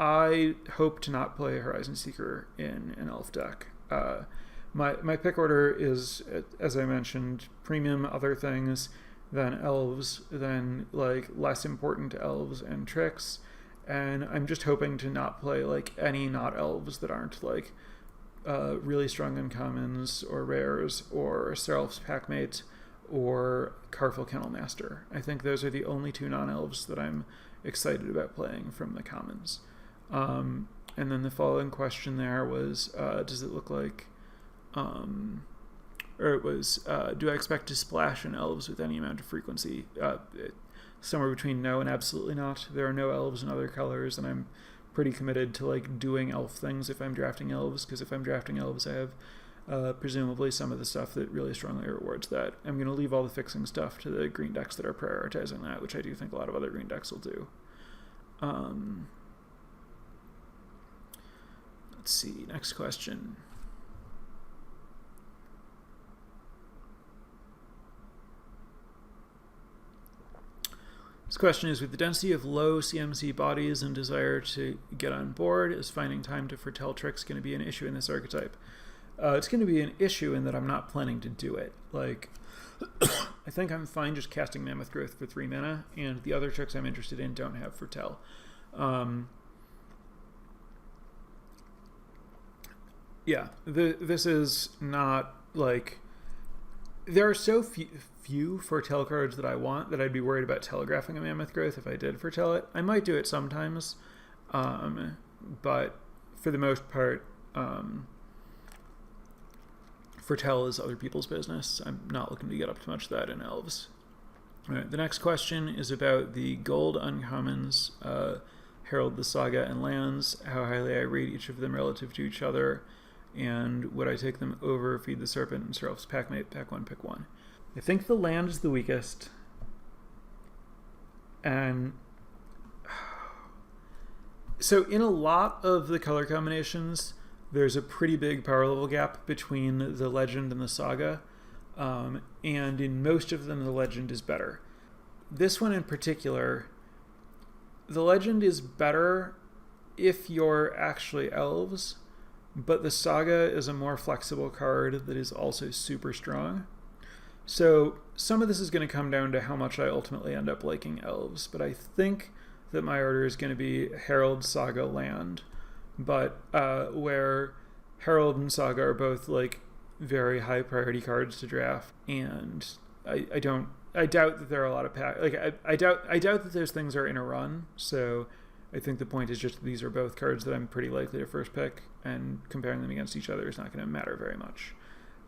I hope to not play Horizon Seeker in an elf deck. My pick order is, as I mentioned, premium other things, then elves, then, like, less important elves and tricks. And I'm just hoping to not play, like, any not elves that aren't, like, really strong uncommons or rares or Serap's Packmate or Carful Kennelmaster. I think those are the only 2 non-elves that I'm excited about playing from the commons. And then the following question there was, does it look like, or it was, do I expect to splash in elves with any amount of frequency? Somewhere between no and absolutely not. There are no elves in other colors, and I'm pretty committed to, like, doing elf things if I'm drafting elves, because if I'm drafting elves, I have presumably some of the stuff that really strongly rewards that. I'm going to leave all the fixing stuff to the green decks that are prioritizing that, which I do think a lot of other green decks will do. Let's see, next question. This question is, with the density of low CMC bodies and desire to get on board, is finding time to foretell tricks going to be an issue in this archetype? it's going to be an issue in that I'm not planning to do it. Like, I think I'm fine just casting Mammoth Growth for 3 mana, and the other tricks I'm interested in don't have Foretell. Yeah, this is not like... There are so few Foretell cards that I want that I'd be worried about telegraphing a Mammoth Growth if I did foretell it. I might do it sometimes, but for the most part, foretell is other people's business. I'm not looking to get up too much of that in Elves. All right, the next question is about the gold uncommons, Herald, the Saga, and lands, how highly I rate each of them relative to each other, and would I take them over Feed the Serpent and Serap's Packmate, pack 1, pick 1. I think the land is the weakest, and so in a lot of the color combinations, there's a pretty big power level gap between the Legend and the Saga, and in most of them the Legend is better. This one in particular, the Legend is better if you're actually Elves, but the Saga is a more flexible card that is also super strong. So some of this is going to come down to how much I ultimately end up liking Elves, but I think that my order is going to be Herald, Saga, Land, but where Herald and Saga are both like very high priority cards to draft, and I doubt that there are a lot of I doubt that those things are in a run. So I think the point is just these are both cards that I'm pretty likely to first pick, and comparing them against each other is not going to matter very much.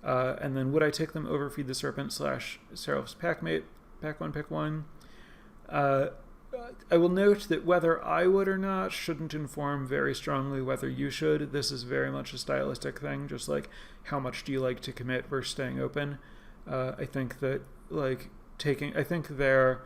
And then would I take them over Feed the Serpent / Seraph's Packmate, pack 1, pick 1? I will note that whether I would or not shouldn't inform very strongly whether you should. This is very much a stylistic thing, just like how much do you like to commit versus staying open. I think that I think they're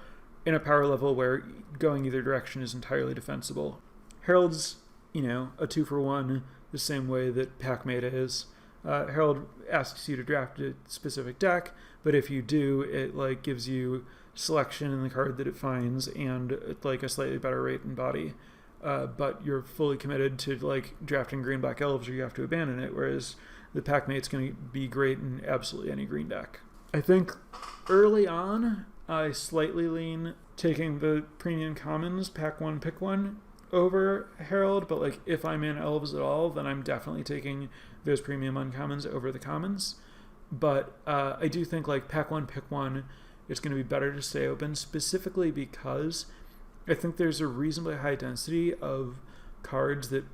in a power level where going either direction is entirely defensible. Herald's, a 2-for-1 the same way that Packmate is. Herald asks you to draft a specific deck, but if you do, it gives you selection in the card that it finds and a slightly better rate and body. But you're fully committed to drafting Green Black Elves, or you have to abandon it, whereas the Packmate's going to be great in absolutely any green deck. I think early on, I slightly lean taking the premium commons, pack 1, pick 1, over Herald, but if I'm in Elves at all, then I'm definitely taking those premium uncommons over the commons. But I do think pack 1, pick 1, it's going to be better to stay open, specifically because I think there's a reasonably high density of cards that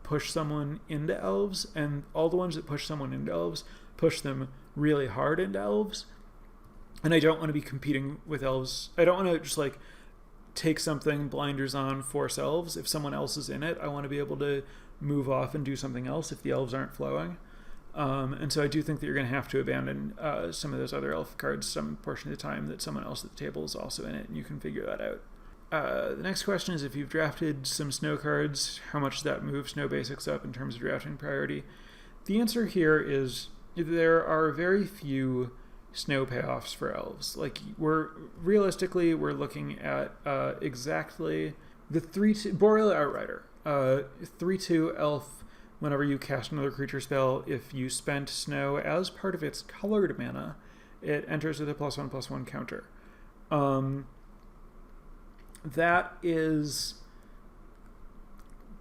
push someone into Elves, and all the ones that push someone into Elves push them really hard into Elves. And I don't want to be competing with Elves. I don't want to just take something, blinders on, force Elves. If someone else is in it, I want to be able to move off and do something else if the Elves aren't flowing. And so I do think that you're going to have to abandon some of those other Elf cards some portion of the time that someone else at the table is also in it, and you can figure that out. The next question is, if you've drafted some snow cards, how much does that move snow basics up in terms of drafting priority? The answer here is there are very few snow payoffs for Elves. We're looking at exactly the 3/2 Boreal Outrider, 3/2 elf. Whenever you cast another creature spell, if you spent snow as part of its colored mana, it enters with a +1/+1 counter. That is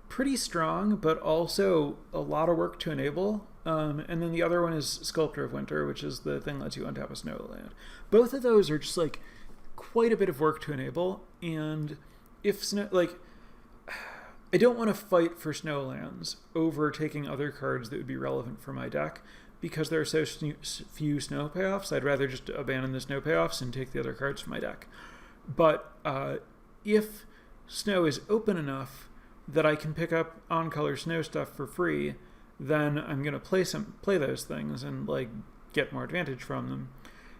pretty strong, but also a lot of work to enable. And then the other one is Sculptor of Winter, which is the thing that lets you untap a snow land. Both of those are just quite a bit of work to enable. And if snow, I don't want to fight for snow lands over taking other cards that would be relevant for my deck because there are so few snow payoffs. I'd rather just abandon the snow payoffs and take the other cards from my deck. But if snow is open enough that I can pick up on-color snow stuff for free, then I'm going to play those things and get more advantage from them.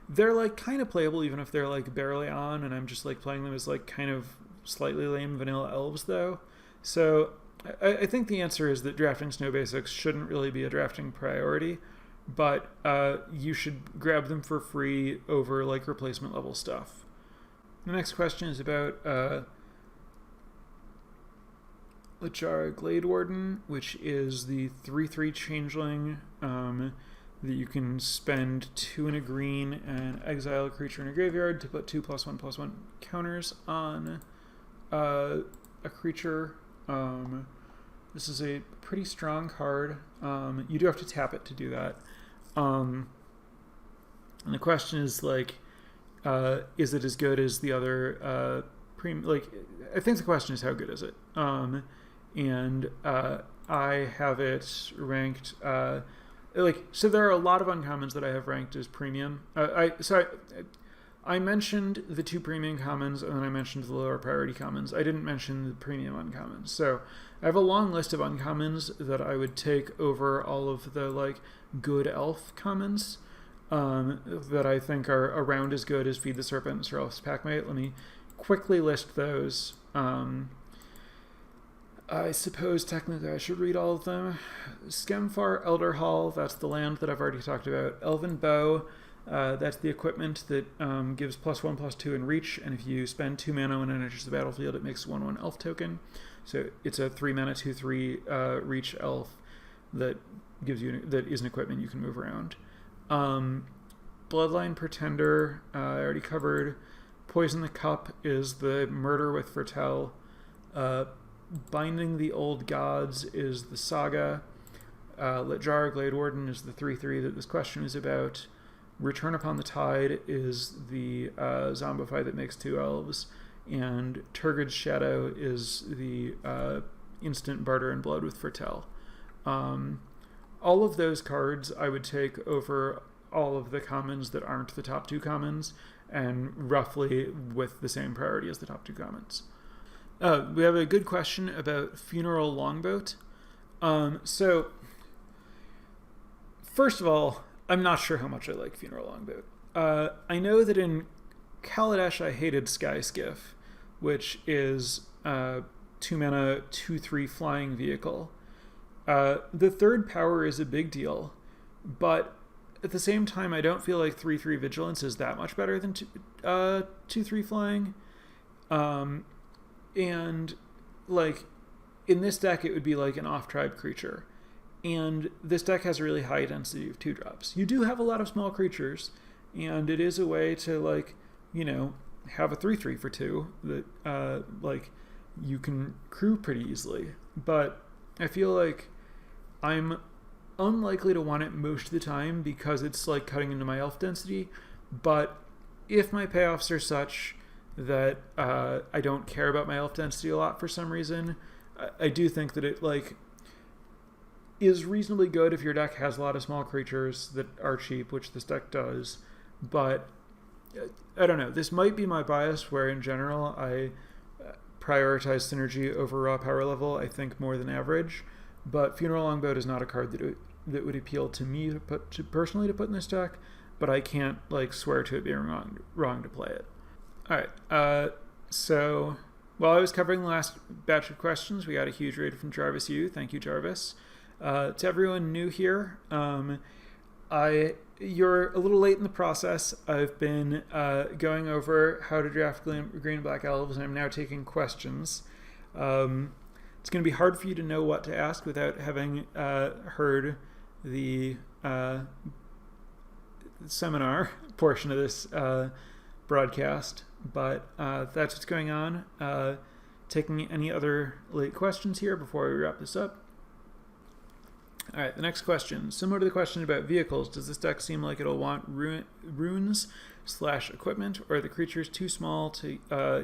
They're kind of playable even if they're barely on, and I'm just playing them as kind of slightly lame vanilla Elves though. So I think the answer is that drafting snow basics shouldn't really be a drafting priority, but you should grab them for free over replacement level stuff. The next question is about Lachara Glade Warden, which is the 3/3 changeling that you can spend 2 and a green and exile a creature in a graveyard to put 2+1/+1 counters on a creature. This is a pretty strong card. You do have to tap it to do that. And the question is, like, is it as good as the other I think the question is, how good is it? And I have it ranked so there are a lot of uncommons that I have ranked as premium. I mentioned the 2 premium commons, and then I mentioned the lower priority commons. I didn't mention the premium uncommons. So I have a long list of uncommons that I would take over all of the like good elf commons that I think are around as good as Feed the Serpent and Sir Elf's Packmate. Let me quickly list those. I suppose technically I should read all of them. Skemfar Elder Hall, that's the land that I've already talked about. Elven Bow, that's the equipment that gives +1/+2 in reach, and if you spend 2 mana when it enters the battlefield, it makes 1/1 elf token. So it's a 3 mana 2/3 reach elf that gives you that is an equipment you can move around. Bloodline Pretender, I already covered. Poison the Cup is the murder with Fertel. Binding the Old Gods is the Saga. Lachara Glade Warden is the 3/3 that this question is about. Return Upon the Tide is the zombify that makes 2 elves. And Turgid's Shadow is the instant Barter and Blood with Fertel. All of those cards I would take over all of the commons that aren't the top 2 commons, and roughly with the same priority as the top 2 commons. We have a good question about Funeral Longboat. So, first of all, I'm not sure how much I like Funeral Longboat. I know that in Kaladesh I hated Sky Skiff, which is 2 mana, 2/3 flying vehicle. The 3rd power is a big deal, but at the same time, I don't feel like 3/3 Vigilance is that much better than 2/3 flying. And, like, in this deck, it would be like an off-tribe creature. And this deck has a really high density of 2-drops. You do have a lot of small creatures, and it is a way to, like, you know, have a 3/3 for 2 that, like, you can crew pretty easily. But I feel like I'm unlikely to want it most of the time because it's, like, cutting into my elf density. But if my payoffs are such that I don't care about my elf density a lot for some reason, I do think that it, like, is reasonably good if your deck has a lot of small creatures that are cheap, which this deck does. But I don't know, this might be my bias, where in general I prioritize synergy over raw power level, I think, more than average. But Funeral Longboat is not a card that would appeal to me personally to put in this deck, but I can't, like, swear to it being wrong to play it. Alright, so while I was covering the last batch of questions, we got a huge raid from Jarvis U. Thank you, Jarvis. To everyone new here, you're a little late in the process. I've been going over how to draft Green Black Elves, and I'm now taking questions. It's going to be hard for you to know what to ask without having heard the seminar portion of this broadcast, but that's what's going on. Taking any other late questions here before we wrap this up. All right, the next question. Similar to the question about vehicles, does this deck seem like it'll want runes/equipment, or are the creatures too small to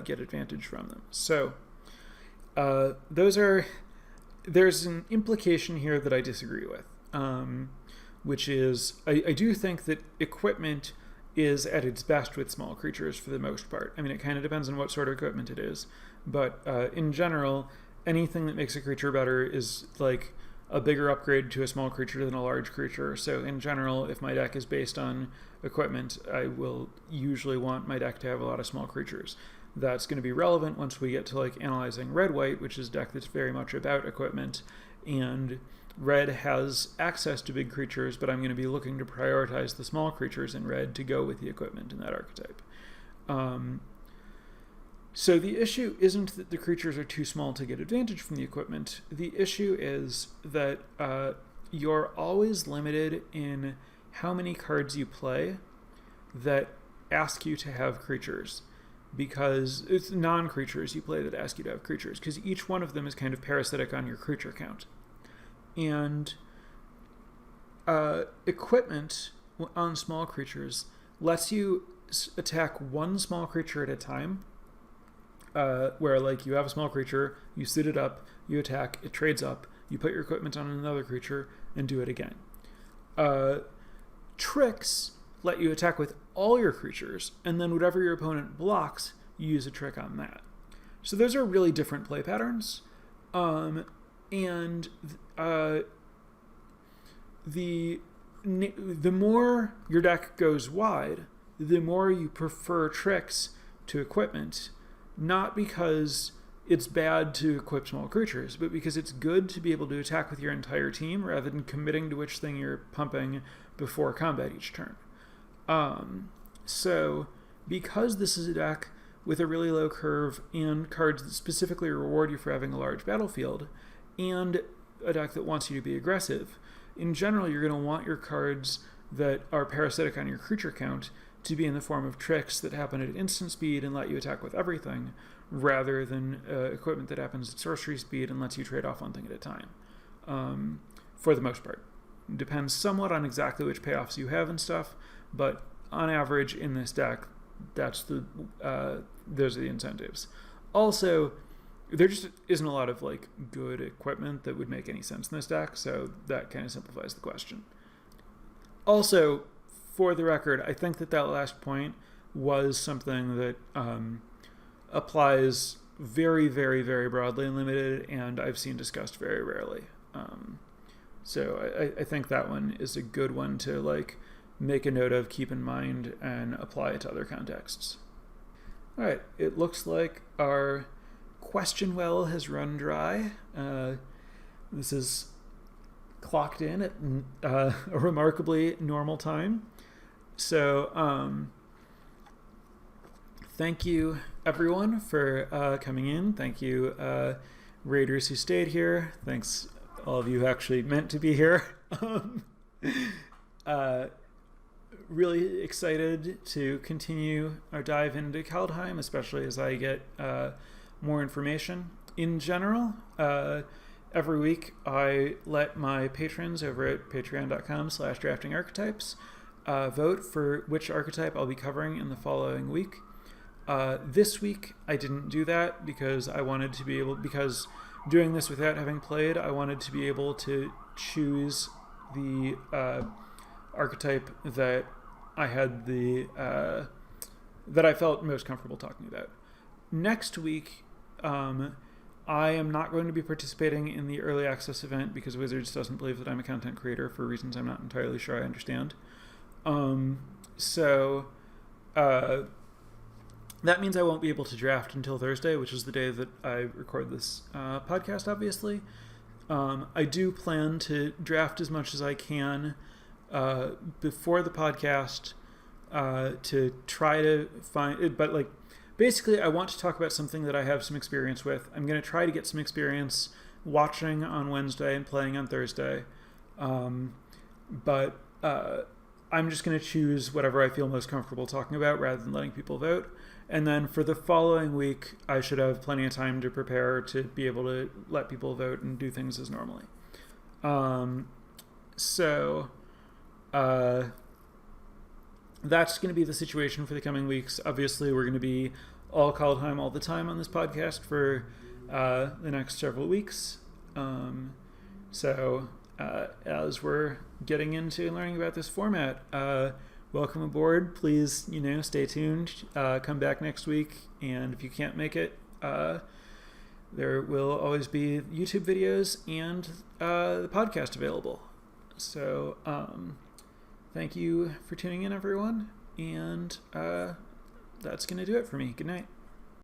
get advantage from them? So there's an implication here that I disagree with, which is I do think that equipment is at its best with small creatures for the most part. I mean, it kind of depends on what sort of equipment it is, but in general, anything that makes a creature better is like a bigger upgrade to a small creature than a large creature. So in general, if my deck is based on equipment, I will usually want my deck to have a lot of small creatures. That's going to be relevant once we get to, like, analyzing red-white, which is a deck that's very much about equipment, and red has access to big creatures, but I'm going to be looking to prioritize the small creatures in red to go with the equipment in that archetype. So the issue isn't that the creatures are too small to get advantage from the equipment. The issue is that you're always limited in how many cards you play that ask you to have creatures, because it's non-creatures you play that ask you to have creatures, because each one of them is kind of parasitic on your creature count. And equipment on small creatures lets you attack one small creature at a time, where like you have a small creature, you suit it up, you attack, it trades up, you put your equipment on another creature and do it again. Tricks let you attack with all your creatures, and then whatever your opponent blocks, you use a trick on that. So those are really different play patterns. The more your deck goes wide, the more you prefer tricks to equipment, not because it's bad to equip small creatures, but because it's good to be able to attack with your entire team rather than committing to which thing you're pumping before combat each turn. So because this is a deck with a really low curve and cards that specifically reward you for having a large battlefield, and a deck that wants you to be aggressive, in general you're going to want your cards that are parasitic on your creature count to be in the form of tricks that happen at instant speed and let you attack with everything, rather than equipment that happens at sorcery speed and lets you trade off one thing at a time, for the most part. It depends somewhat on exactly which payoffs you have and stuff, but on average in this deck, those are the incentives. Also, there just isn't a lot of like good equipment that would make any sense in this deck, so that kind of simplifies the question. Also, for the record, I think that last point was something that applies very, very, very broadly and limited, and I've seen discussed very rarely. So I think that one is a good one to like make a note of, keep in mind, and apply it to other contexts. All right, it looks like our question well has run dry. This is clocked in at a remarkably normal time. So thank you everyone for coming in. Thank you raiders who stayed here. Thanks all of you who actually meant to be here. Really excited to continue our dive into Kaldheim, especially as I get more information. In general, every week I let my patrons over at patreon.com/Drafting Archetypes vote for which archetype I'll be covering in the following week. This week I didn't do that because I wanted to be able, because doing this without having played, I wanted to be able to choose the archetype that I had that I felt most comfortable talking about. Next week, I am not going to be participating in the early access event because Wizards doesn't believe that I'm a content creator for reasons I'm not entirely sure I understand. That means I won't be able to draft until Thursday, which is the day that I record this podcast, obviously. I do plan to draft as much as I can before the podcast to try to find it, but like basically I want to talk about something that I have some experience with. I'm going to try to get some experience watching on Wednesday and playing on Thursday, but I'm just going to choose whatever I feel most comfortable talking about rather than letting people vote. And then for the following week, I should have plenty of time to prepare to be able to let people vote and do things as normally. That's going to be the situation for the coming weeks. Obviously, we're going to be all Kaldheim all the time on this podcast for the next several weeks. As we're getting into learning about this format, welcome aboard. Please, stay tuned. Come back next week, and if you can't make it, there will always be YouTube videos and the podcast available. So, thank you for tuning in, everyone, and that's going to do it for me. Good night.